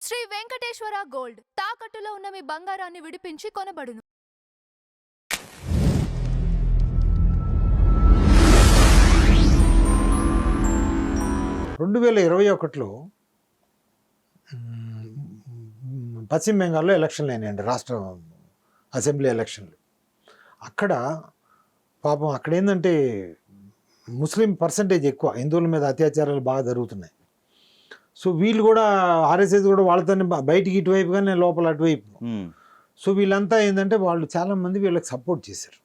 Shri Venkateswara gold తాకట్టులో ఉన్న మీ బంగారాన్ని విడిపించి కొనబడును. 2021లో పశ్చిమ బెంగాల్లో ఎలక్షన్లు అయినాయండి, రాష్ట్ర అసెంబ్లీ ఎలక్షన్లు. అక్కడ పాపం అక్కడ ఏంటంటే ముస్లిం పర్సంటేజ్ ఎక్కువ, హిందువుల మీద అత్యాచారాలు బాగా జరుగుతున్నాయి. సో వీళ్ళు కూడా ఆర్ఎస్ఎస్ కూడా వాళ్ళతోనే బయటికి ఇటువైపు కానీ లోపల అటువైపు. సో వీళ్ళంతా ఏంటంటే వాళ్ళు చాలామంది వీళ్ళకి సపోర్ట్ చేశారు,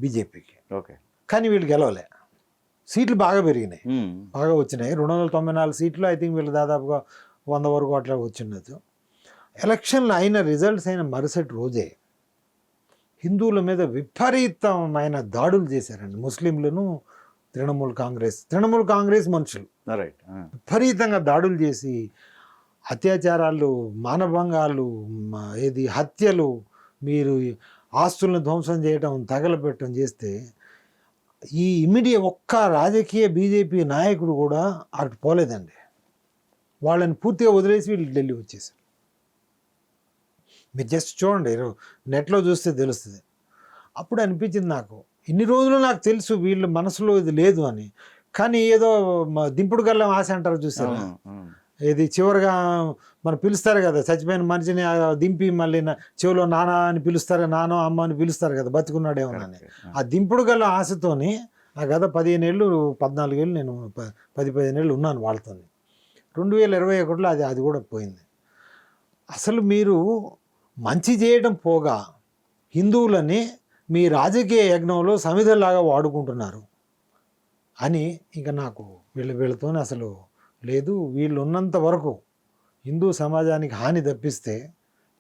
బీజేపీకి. ఓకే, కానీ వీళ్ళు గెలవలే. సీట్లు బాగా పెరిగినాయి, బాగా వచ్చినాయి. 294 సీట్లు ఐ థింక్ వీళ్ళు దాదాపుగా 100 వరకు అట్లా వచ్చిండదు. ఎలక్షన్లు అయిన రిజల్ట్స్ అయిన మరుసటి రోజే హిందువుల మీద విపరీతమైన దాడులు చేశారండి ముస్లింలను. తృణమూల్ కాంగ్రెస్ మనుషులు విపరీతంగా దాడులు చేసి అత్యాచారాలు, మానభంగాలు, హత్యలు, మీరు ఆస్తులను ధ్వంసం చేయడం, తగలబెట్టడం చేస్తే ఈ ఇమ్మీడియట్ ఒక్క రాజకీయ బీజేపీ నాయకుడు కూడా అటు పోలేదండి. వాళ్ళని పూర్తిగా వదిలేసి వీళ్ళు ఢిల్లీ వచ్చేసారు. మీరు జస్ట్ చూడండి, నెట్లో చూస్తే తెలుస్తుంది. అప్పుడు అనిపించింది నాకు, ఇన్ని రోజులు నాకు తెలుసు వీళ్ళ మనసులో ఇది లేదు అని, కానీ ఏదో దింపుడు గల్లం ఆశ అంటారు చూసారా, ఇది చివరిగా మనం పిలుస్తారు కదా చచ్చిపోయిన మనిషిని దింపి మళ్ళీ చెవిలో నాన్న అని పిలుస్తారు, నానో అమ్మ అని పిలుస్తారు కదా బతికున్నాడేమోనని. ఆ దింపుడు గల ఆశతోని ఆ గత 15 ఏళ్ళు 14 ఏళ్ళు నేను 10-15 ఏళ్ళు ఉన్నాను వాళ్ళతో. 2021లో అది కూడా పోయింది. అసలు మీరు మంచి చేయడం పోగా హిందువులని మీ రాజకీయ యజ్ఞంలో సమిధలాగా వాడుకుంటున్నారు అని ఇంకా నాకు వీళ్ళతో అసలు లేదు. వీళ్ళు ఉన్నంత వరకు హిందూ సమాజానికి హాని తప్పిస్తే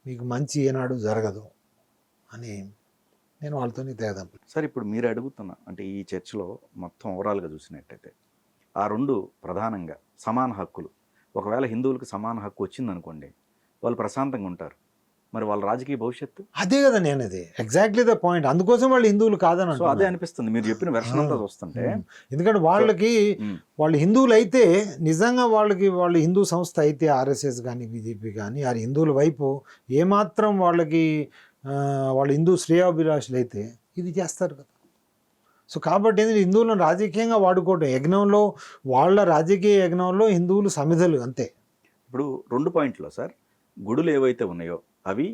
మీకు మంచి ఏనాడు జరగదు అని నేను వాళ్ళతో తెగదాం. సార్, ఇప్పుడు మీరు అడుగుతున్నా అంటే ఈ చర్చలో మొత్తం ఓవరాల్గా చూసినట్టయితే ఆ రెండు ప్రధానంగా సమాన హక్కులు. ఒకవేళ హిందువులకు సమాన హక్కు వచ్చిందనుకోండి, వాళ్ళు ప్రశాంతంగా ఉంటారు. మరి వాళ్ళ రాజకీయ భవిష్యత్తు అదే కదా, నేను అది ఎగ్జాక్ట్లీ ద పాయింట్. అందుకోసం వాళ్ళు హిందువులు కాదని సో అదే అనిపిస్తుంది మీరు చెప్పిన వెర్షన్ అంతా చూస్తుంటే. ఎందుకంటే వాళ్ళు హిందువులు అయితే నిజంగా వాళ్ళు హిందూ సంస్థ అయితే ఆర్ఎస్ఎస్ కానీ బీజేపీ కానీ ఆ హిందువుల వైపు ఏమాత్రం వాళ్ళు హిందూ శ్రేయోభిలాషులు అయితే ఇది చేస్తారు కదా. సో కాబట్టి హిందువులను రాజకీయంగా వాడుకోవటం యజ్ఞంలో, వాళ్ళ రాజకీయ యజ్ఞంలో హిందువులు సమిధలు అంతే. ఇప్పుడు 2 పాయింట్లో సార్, గుడులు ఏవైతే ఉన్నాయో అవి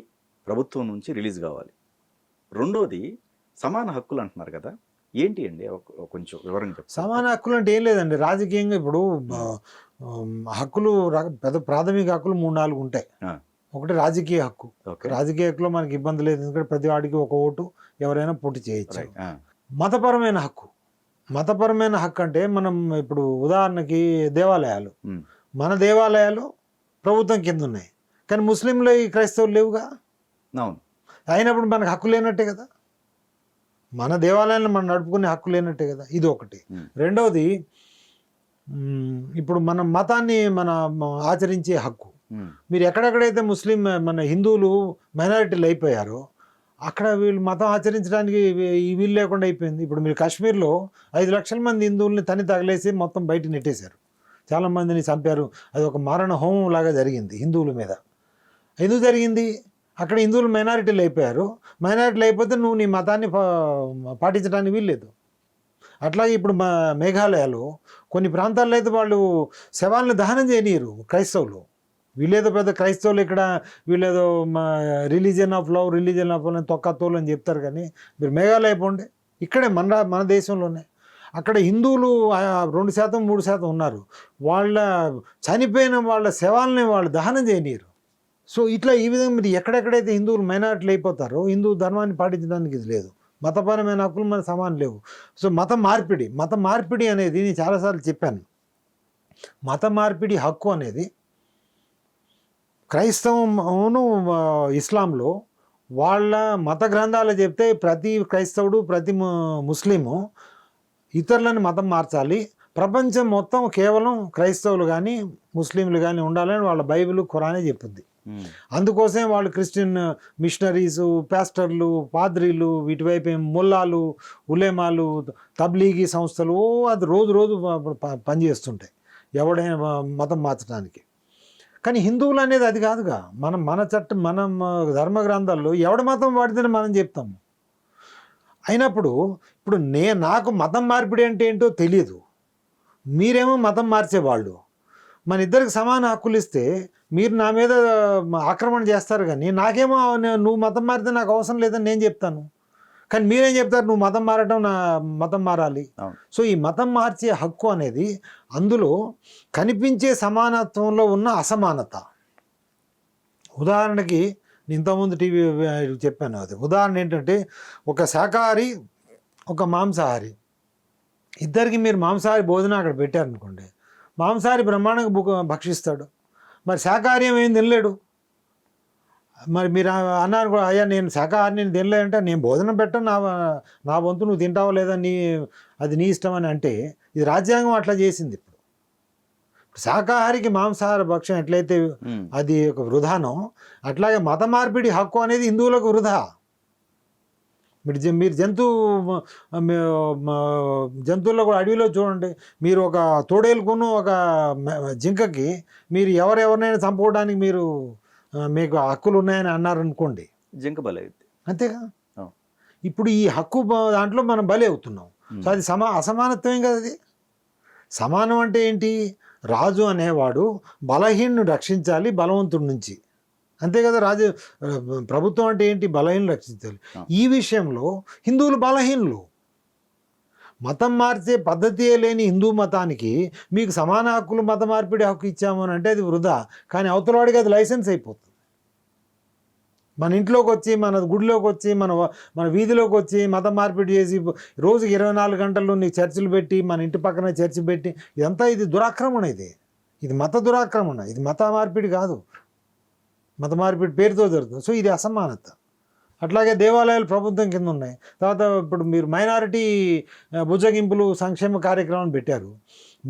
ప్రభుత్వం నుంచి రిలీజ్ కావాలి. రెండోది సమాన హక్కులు అంటున్నారు కదా, ఏంటి అండి కొంచెం వివరంగా చెప్పండి. సమాన హక్కులు అంటే ఏం లేదండి, రాజకీయంగా ఇప్పుడు హక్కులు పెద్ద ప్రాథమిక హక్కులు 3-4 ఉంటాయి. ఒకటి రాజకీయ హక్కు. రాజకీయ హక్కులో మనకి ఇబ్బంది లేదు, ఎందుకంటే ప్రతి వాడికి ఒక ఓటు ఎవరైనా పోటీ చేయొచ్చు. మతపరమైన హక్కు అంటే మనం ఇప్పుడు ఉదాహరణకి దేవాలయాలు, మన దేవాలయాలు ప్రభుత్వం కింద ఉన్నాయి, కానీ ముస్లింలు ఈ క్రైస్తవులు లేవుగా. అయినప్పుడు మనకు హక్కు లేనట్టే కదా, మన దేవాలయాలను మనం నడుపుకునే హక్కు లేనట్టే కదా. ఇది ఒకటి. రెండవది, ఇప్పుడు మన మతాన్ని ఆచరించే హక్కు. మీరు ఎక్కడెక్కడైతే మన హిందువులు మైనారిటీలు అయిపోయారో అక్కడ వీళ్ళు మతం ఆచరించడానికి వీలు లేకుండా అయిపోయింది. ఇప్పుడు మీరు కాశ్మీర్లో 5 లక్షల మంది హిందువుల్ని తగలేసి మొత్తం బయట నెట్టేశారు, చాలామందిని చంపారు. అది ఒక మారణ హోమం లాగా జరిగింది హిందువుల మీద. ఎందుకు జరిగింది? అక్కడ హిందువులు మైనారిటీలు అయిపోయారు. మైనారిటీలు అయిపోతే నువ్వు నీ మతాన్ని పాటించడానికి వీల్లేదు. అట్లాగే ఇప్పుడు మేఘాలయలో కొన్ని ప్రాంతాల్లో అయితే వాళ్ళు శవాలను దహనం చేయనీయరు క్రైస్తవులు. వీళ్ళేదో పెద్ద క్రైస్తవులు ఇక్కడ వీళ్ళేదో రిలీజియన్ ఆఫ్ లవ్ అని తొక్కతోలు అని చెప్తారు, కానీ మీరు మేఘాలయ పోండి, ఇక్కడే మన దేశంలోనే అక్కడ హిందువులు 2%, 3% ఉన్నారు. వాళ్ళ చనిపోయిన వాళ్ళ శవాలని వాళ్ళు దహనం చేయనీయరు. సో ఇట్లా ఈ విధంగా మీరు ఎక్కడెక్కడైతే హిందువులు మైనారిటీలు అయిపోతారో హిందూ ధర్మాన్ని పాటించడానికి ఇది లేదు. మతపరమైన హక్కులు మన సమానం లేవు. సో మత మార్పిడి అనేది నేను చాలాసార్లు చెప్పాను. మత మార్పిడి హక్కు అనేది క్రైస్తవమును ఇస్లాంలో వాళ్ళ మత గ్రంథాలు చెప్తే ప్రతి క్రైస్తవుడు, ప్రతి ముస్లిము ఇతరులను మతం మార్చాలి, ప్రపంచం మొత్తం కేవలం క్రైస్తవులు కానీ ముస్లింలు కానీ ఉండాలని వాళ్ళ బైబిల్ ఖురానే చెప్పుద్ది. అందుకోసమే వాళ్ళు క్రిస్టియన్ మిషనరీసు, పాస్టర్లు, పాద్రీలు, వీటివైపు ముల్లాలు, ఉలేమాలు, తబ్లీగీ సంస్థలు అది రోజు పనిచేస్తుంటాయి ఎవడైనా మతం మార్చడానికి. కానీ హిందువులు అనేది అది కాదుగా. మన చట్టం, మనం ధర్మ గ్రంథాల్లో ఎవడి మతం వాడితేనే మనం చెప్తాము. అయినప్పుడు ఇప్పుడు నాకు మతం మార్పిడి అంటే ఏంటో తెలియదు, మీరేమో మతం మార్చేవాళ్ళు. మన ఇద్దరికి సమాన హక్కులు ఇస్తే మీరు నా మీద ఆక్రమణ చేస్తారు, కానీ నాకేమో నువ్వు మతం మారితే నాకు అవసరం లేదని నేను చెప్తాను. కానీ మీరేం చెప్తారు, నువ్వు మతం మారడం, నా మతం మారాలి. సో ఈ మతం మార్చే హక్కు అనేది అందులో కనిపించే సమానత్వంలో ఉన్న అసమానత. ఉదాహరణకి ఇంతకుముందు టీవీ చెప్పాను, అది ఉదాహరణ ఏంటంటే ఒక శాకాహారి ఒక మాంసాహారి, ఇద్దరికి మీరు మాంసాహారి భోజనం అక్కడ పెట్టారనుకోండి, మాంసాహారి బ్రహ్మాండంగా భక్షిస్తాడు, మరి శాకాహారి ఏం తినలేడు. మరి మీరు అన్నారు కూడా, అయ్యా నేను శాకాహారి నేను తినలేదంటే, నేను భోజనం పెట్టను, నా వంతు నువ్వు తింటావో లేదా అది నీ ఇష్టం అని అంటే, ఇది రాజ్యాంగం అట్లా చేసింది. ఇప్పుడు శాకాహారికి మాంసాహార భక్షం ఎట్లయితే అది ఒక వృధానో, అట్లాగే మత మార్పిడి హక్కు అనేది హిందువులకు వృధా. మీరు జంతువుల్లో కూడా అడవిలో చూడండి, మీరు ఒక తోడేలుకును ఒక జింకకి మీరు ఎవరెవరినైనా చంపుకోవడానికి మీకు హక్కులు ఉన్నాయని అన్నారనుకోండి, జింక బలి అవుతుంది, అంతేగా. ఇప్పుడు ఈ హక్కు దాంట్లో మనం బలి అవుతున్నాం. సో అది అసమానత్వం కదా. అది సమానం అంటే ఏంటి, రాజు అనేవాడు బలహీనుని రక్షించాలి బలవంతుడి నుంచి, అంతే కదా. ప్రభుత్వం అంటే ఏంటి, బలహీనులు రక్షించాలి. ఈ విషయంలో హిందువులు బలహీనులు. మతం మార్చే పద్ధతియే లేని హిందూ మతానికి మీకు సమాన హక్కులు, మత మార్పిడి హక్కు ఇచ్చాము అని అంటే అది వృధా. కానీ అవతలవాడికి అది లైసెన్స్ అయిపోతుంది. మన ఇంట్లోకి వచ్చి, మన గుడిలోకి వచ్చి, మన వీధిలోకి వచ్చి మతం మార్పిడి చేసి రోజుకి 24 గంటలు నీ చర్చిలు పెట్టి, మన ఇంటి పక్కన చర్చి పెట్టి, ఇది దురాక్రమణ. ఇది మత దురాక్రమణ, ఇది మత మార్పిడి కాదు, మత మార్పిడి పేరుతో జరుగుతుంది. సో ఇది అసమానత. అట్లాగే దేవాలయాలు ప్రభుత్వం కింద ఉన్నాయి. తర్వాత ఇప్పుడు మీరు మైనారిటీ బుజ్జగింపులు సంక్షేమ కార్యక్రమం పెట్టారు.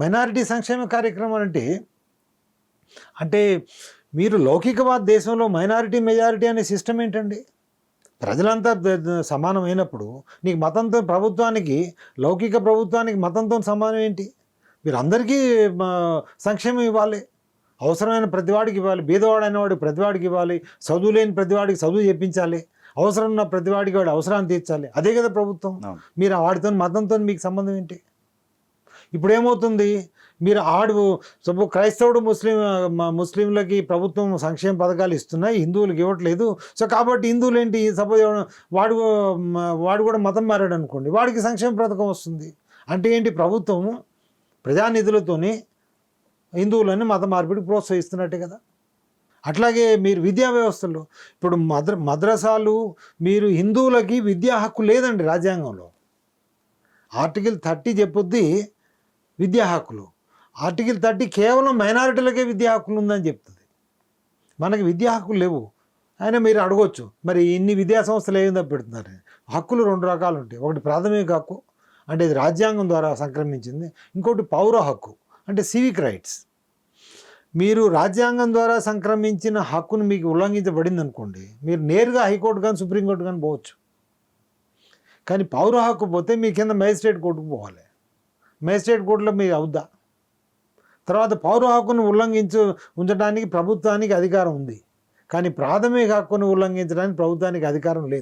మైనారిటీ సంక్షేమ కార్యక్రమం అంటే మీరు లౌకికవాద దేశంలో మైనారిటీ మెజారిటీ అనే సిస్టమ్ ఏంటండి? ప్రజలంతా సమానమైనప్పుడు నీకు మతంతో ప్రభుత్వానికి, లౌకిక ప్రభుత్వానికి మతంతో సమానం ఏంటి? మీరు అందరికీ సంక్షేమం ఇవ్వాలి, అవసరమైన ప్రతివాడికి ఇవ్వాలి, బీదవాడు అనేవాడికి ప్రతివాడికి ఇవ్వాలి, చదువు లేని ప్రతివాడికి చదువు చెప్పించాలి, అవసరం ఉన్న ప్రతివాడికి వాడి అవసరాన్ని తీర్చాలి. అదే కదా ప్రభుత్వం. మీరు వాడితో మతంతో మీకు సంబంధం ఏంటి? ఇప్పుడు ఏమవుతుంది, మీరు క్రైస్తవుడు ముస్లింలకి ప్రభుత్వం సంక్షేమ పథకాలు ఇస్తున్నాయి, హిందువులకు ఇవ్వట్లేదు. సో కాబట్టి హిందువులు ఏంటి, సపోజ్ వాడు కూడా మతం మారాడు అనుకోండి, వాడికి సంక్షేమ పథకం వస్తుంది. అంటే ఏంటి, ప్రభుత్వం ప్రజానిధులతోని హిందువులని మత మార్పిడి ప్రోత్సహిస్తున్నట్టే కదా. అట్లాగే మీరు విద్యా వ్యవస్థలో ఇప్పుడు మద్రసాలు, మీరు హిందువులకి విద్యా హక్కు లేదండి రాజ్యాంగంలో. ఆర్టికల్ 30 చెప్పుద్ది విద్యా హక్కులు. ఆర్టికల్ 30 కేవలం మైనారిటీలకే విద్యా హక్కులు ఉందని చెప్తుంది. మనకి విద్యా హక్కులు లేవు. అయినా మీరు అడగొచ్చు, మరి ఇన్ని విద్యా సంస్థలు ఏం పెడుతున్నారు? హక్కులు 2 రకాలు ఉంటాయి. ఒకటి ప్రాథమిక హక్కు, అంటే ఇది రాజ్యాంగం ద్వారా సంక్రమించింది. ఇంకోటి పౌర హక్కు, అంటే సివిక్ రైట్స్. మీరు రాజ్యాంగం ద్వారా సంక్రమించిన హక్కును మీకు ఉల్లంఘించబడింది అనుకోండి, మీరు నేరుగా హైకోర్టు కానీ సుప్రీంకోర్టు కానీ పోవచ్చు. కానీ పౌర హక్కు పోతే మీ కింద మేజిస్ట్రేట్ కోర్టుకు పోవాలి. మేజిస్ట్రేట్ కోర్టులో మీరు అవుద్దా? తర్వాత పౌర హక్కును ఉంచడానికి ప్రభుత్వానికి అధికారం ఉంది, కానీ ప్రాథమిక హక్కును ఉల్లంఘించడానికి ప్రభుత్వానికి అధికారం లేదు.